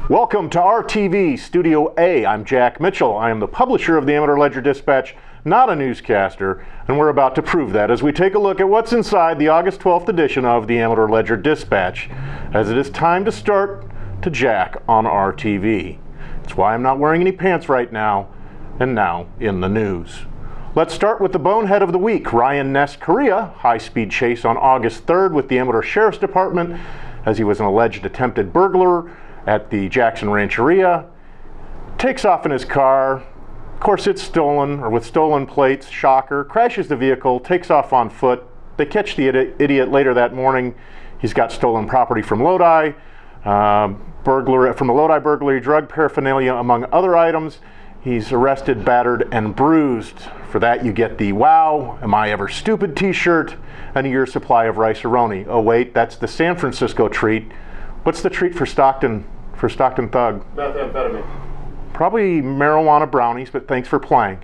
Welcome to RTV Studio A. I'm Jack Mitchell. I am the publisher of the Amateur Ledger Dispatch, not a newscaster, and we're about to prove that as we take a look at what's inside the August 12th edition of the Amateur Ledger Dispatch, as it is time to start to Jack on RTV. That's why I'm not wearing any pants right now, and now in the news. Let's start with the bonehead of the week. Ryan Ness Korea, high-speed chase on August 3rd with the Amateur Sheriff's Department as he was an alleged attempted burglar at the Jackson Rancheria, takes off in his car. Of course, it's stolen, or with stolen plates. Shocker. Crashes the vehicle, takes off on foot. They catch the idiot later that morning. He's got stolen property from Lodi, from a Lodi burglary, drug paraphernalia, among other items. He's arrested, battered, and bruised. For that, you get the "Wow, am I ever stupid" t-shirt and a year's supply of rice-a-roni. Oh wait, that's the San Francisco treat. What's the treat for Stockton Thug? Methamphetamine. Probably marijuana brownies, but thanks for playing.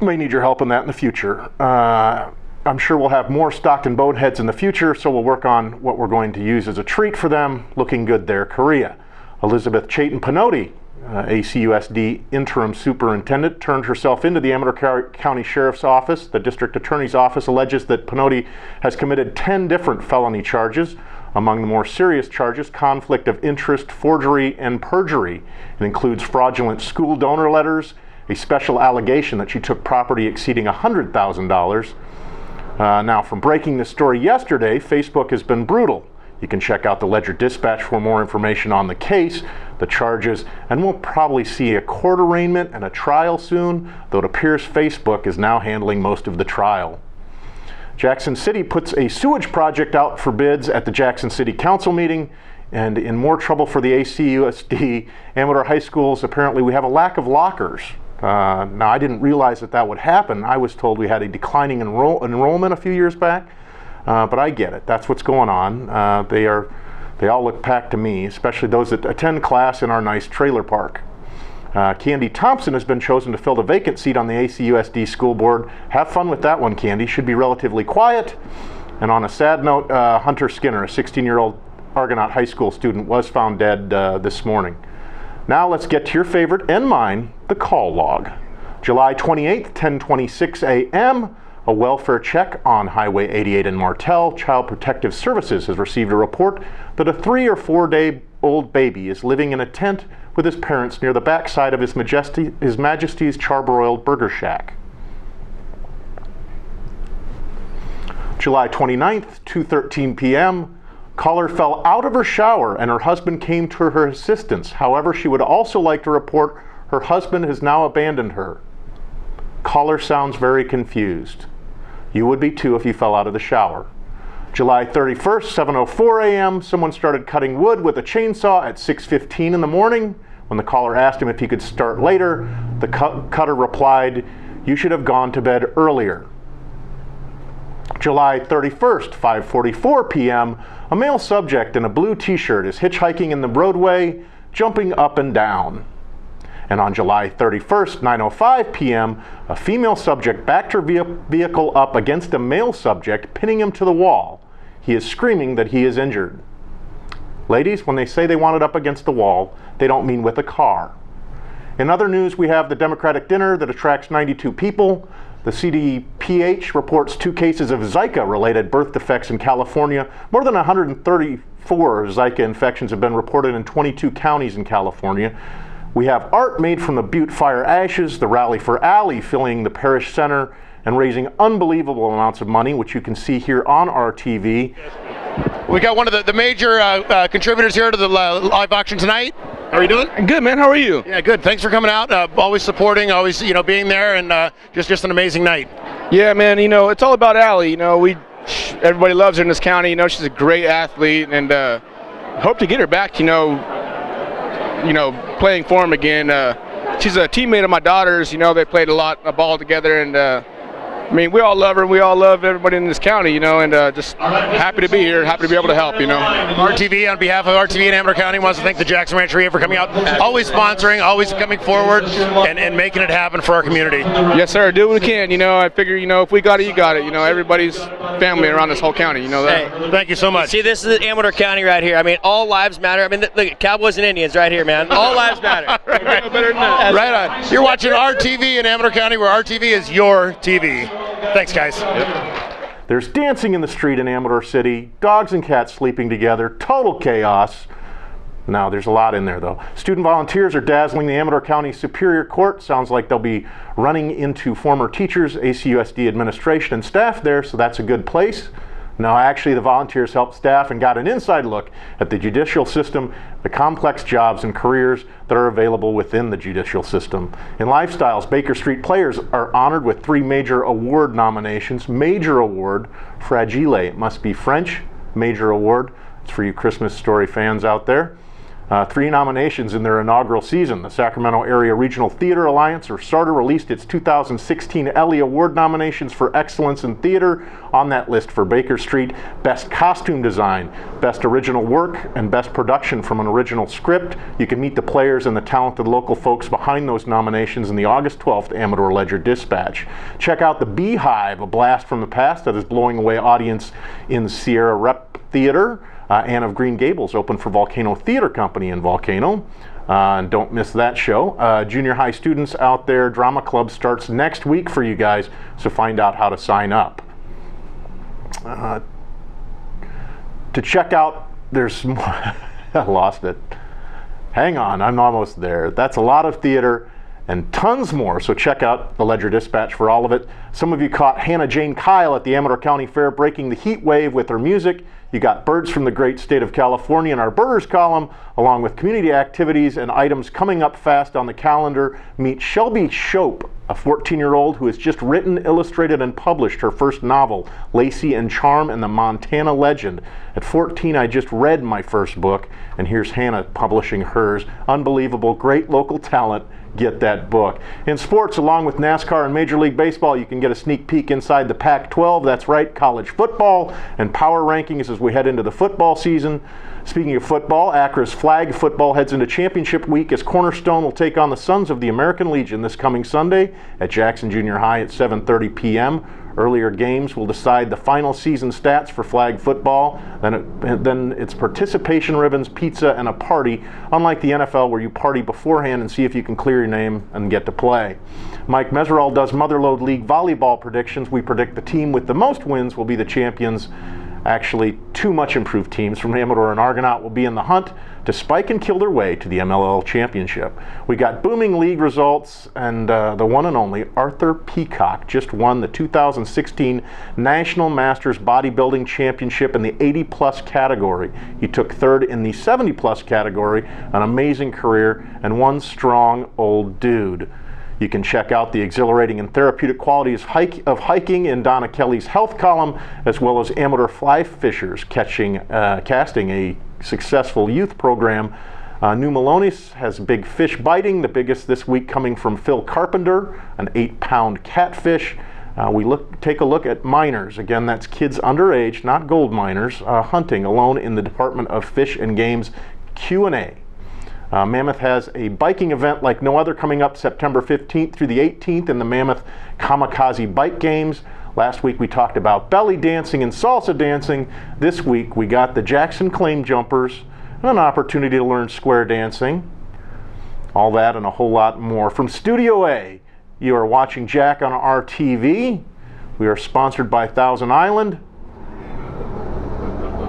May need your help in that in the future. I'm sure we'll have more Stockton boneheads in the future, so we'll work on what we're going to use as a treat for them. Looking good there, Korea. Elizabeth Chayton Pinotti, ACUSD interim superintendent, turned herself into the Amador County Sheriff's Office. The district attorney's office alleges that Pinotti has committed 10 different felony charges. Among the more serious charges, conflict of interest, forgery, and perjury. It includes fraudulent school donor letters, a special allegation that she took property exceeding $100,000. Now, from breaking this story yesterday, Facebook has been brutal. You can check out the Ledger Dispatch for more information on the case, the charges, and we'll probably see a court arraignment and a trial soon, though it appears Facebook is now handling most of the trial. Jackson City puts a sewage project out for bids at the Jackson City Council meeting, and in more trouble for the ACUSD, Amador High Schools, apparently we have a lack of lockers. Now, I didn't realize that would happen. I was told we had a declining enrollment a few years back, but I get it. That's what's going on. They all look packed to me, especially those that attend class in our nice trailer park. Candy Thompson has been chosen to fill the vacant seat on the ACUSD school board. Have fun with that one, Candy. Should be relatively quiet. And on a sad note, Hunter Skinner, a 16-year-old Argonaut High School student, was found dead this morning. Now let's get to your favorite and mine, the call log. July 28th, 10:26 a.m., a welfare check on Highway 88 in Martell. Child Protective Services has received a report that a 3 or 4 day old baby is living in a tent with his parents near the backside of His Majesty's Charbroiled Burger Shack. July 29th, 2:13 p.m., caller fell out of her shower and her husband came to her assistance. However, she would also like to report her husband has now abandoned her. Caller sounds very confused. You would be too if you fell out of the shower. July 31st, 7:04 a.m., someone started cutting wood with a chainsaw at 6:15 in the morning. When the caller asked him if he could start later, the cutter replied, "You should have gone to bed earlier." July 31st, 5:44 p.m., a male subject in a blue t-shirt is hitchhiking in the roadway, jumping up and down. And on July 31st, 9:05 p.m., a female subject backed her vehicle up against a male subject, pinning him to the wall. He is screaming that he is injured. Ladies, when they say they want it up against the wall, they don't mean with a car. In other news, we have the Democratic dinner that attracts 92 people. The CDPH reports 2 cases of Zika-related birth defects in California. More than 134 Zika infections have been reported in 22 counties in California. We have art made from the Butte Fire ashes, the Rally for Alley filling the parish center and raising unbelievable amounts of money, which you can see here on RTV. We got one of the major contributors here to the live auction tonight. How are you doing? Good, man. How are you? Yeah, good. Thanks for coming out. Always supporting, always being there, and just an amazing night. Yeah, man. It's all about Allie. Everybody loves her in this county. She's a great athlete, and hope to get her back. Playing for him again. She's a teammate of my daughter's. They played a lot of ball together, and I mean, we all love her, and we all love everybody in this county, you know, and just happy to be here, happy to be able to help, you know. RTV, on behalf of RTV in Amador County, wants to thank the Jackson Ranch Area for coming out, always sponsoring, always coming forward, and making it happen for our community. Yes, sir. Do what we can. You know, I figure, you know, if we got it, you got it. You know, everybody's family around this whole county. You know that. Hey, thank you so much. See, this is Amador County right here. I mean, all lives matter. I mean, look, Cowboys and Indians right here, man. All lives matter. Right. Right on. You're watching RTV in Amador County, where RTV is your TV. Thanks, guys. Yep. There's dancing in the street in Amador City, dogs and cats sleeping together, total chaos. No, there's a lot in there, though. Student volunteers are dazzling the Amador County Superior Court. Sounds like they'll be running into former teachers, ACUSD administration, and staff there, so that's a good place. No, actually, the volunteers helped staff and got an inside look at the judicial system, the complex jobs and careers that are available within the judicial system. In Lifestyles, Baker Street players are honored with 3 major award nominations. Major award, Fragile. It must be French. Major award. It's for you Christmas Story fans out there. 3 nominations in their inaugural season. The Sacramento Area Regional Theater Alliance, or SARTA, released its 2016 Ellie Award nominations for excellence in theater. On that list for Baker Street, Best Costume Design, Best Original Work, and Best Production from an Original Script. You can meet the players and the talented local folks behind those nominations in the August 12th Amador Ledger-Dispatch. Check out The Beehive, a blast from the past that is blowing away audience in Sierra Rep Theater. Anne of Green Gables open for Volcano Theater Company in Volcano. And don't miss that show. Junior high students out there, Drama Club starts next week for you guys, so find out how to sign up. To check out, there's more. I lost it. Hang on, I'm almost there. That's a lot of theater and tons more, so check out the Ledger-Dispatch for all of it. Some of you caught Hannah Jane Kyle at the Amador County Fair breaking the heat wave with her music. You got birds from the great state of California in our Birders column, along with community activities and items coming up fast on the calendar. Meet Shelby Shope, a 14-year-old who has just written, illustrated, and published her first novel, Lacey and Charm and the Montana Legend. At 14, I just read my first book, and here's Hannah publishing hers. Unbelievable, great local talent. Get that book. In sports, along with NASCAR and Major League Baseball, you can get a sneak peek inside the Pac-12. That's right, college football and power rankings as we head into the football season. Speaking of football, Acra's flag football heads into championship week as Cornerstone will take on the Sons of the American Legion this coming Sunday at Jackson Junior High at 7:30 p.m. Earlier games will decide the final season stats for flag football. Then it's participation ribbons, pizza, and a party, unlike the NFL where you party beforehand and see if you can clear your name and get to play. Mike Meserol does Motherlode League volleyball predictions. We predict the team with the most wins will be the champions. Actually, 2 much improved teams from Amador and Argonaut will be in the hunt to spike and kill their way to the MLL Championship. We got booming league results, and the one and only Arthur Peacock just won the 2016 National Masters Bodybuilding Championship in the 80-plus category. He took 3rd in the 70-plus category, an amazing career, and one strong old dude. You can check out the exhilarating and therapeutic qualities of hiking in Donna Kelly's health column, as well as Amador fly fishers casting a successful youth program. New Melones has big fish biting, the biggest this week coming from Phil Carpenter, an 8-pound catfish. Take a look at minors. Again, that's kids underage, not gold miners, hunting alone in the Department of Fish and Game's Q&A. Mammoth has a biking event like no other coming up September 15th through the 18th in the Mammoth Kamikaze Bike Games. Last week we talked about belly dancing and salsa dancing. This week we got the Jackson Claim Jumpers and an opportunity to learn square dancing. All that and a whole lot more. From Studio A, you are watching Jack on RTV. We are sponsored by Thousand Island.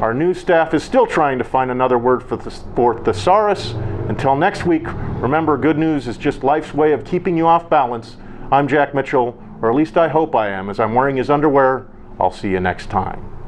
Our news staff is still trying to find another word for thesaurus. Until next week, remember, good news is just life's way of keeping you off balance. I'm Jack Mitchell, or at least I hope I am, as I'm wearing his underwear. I'll see you next time.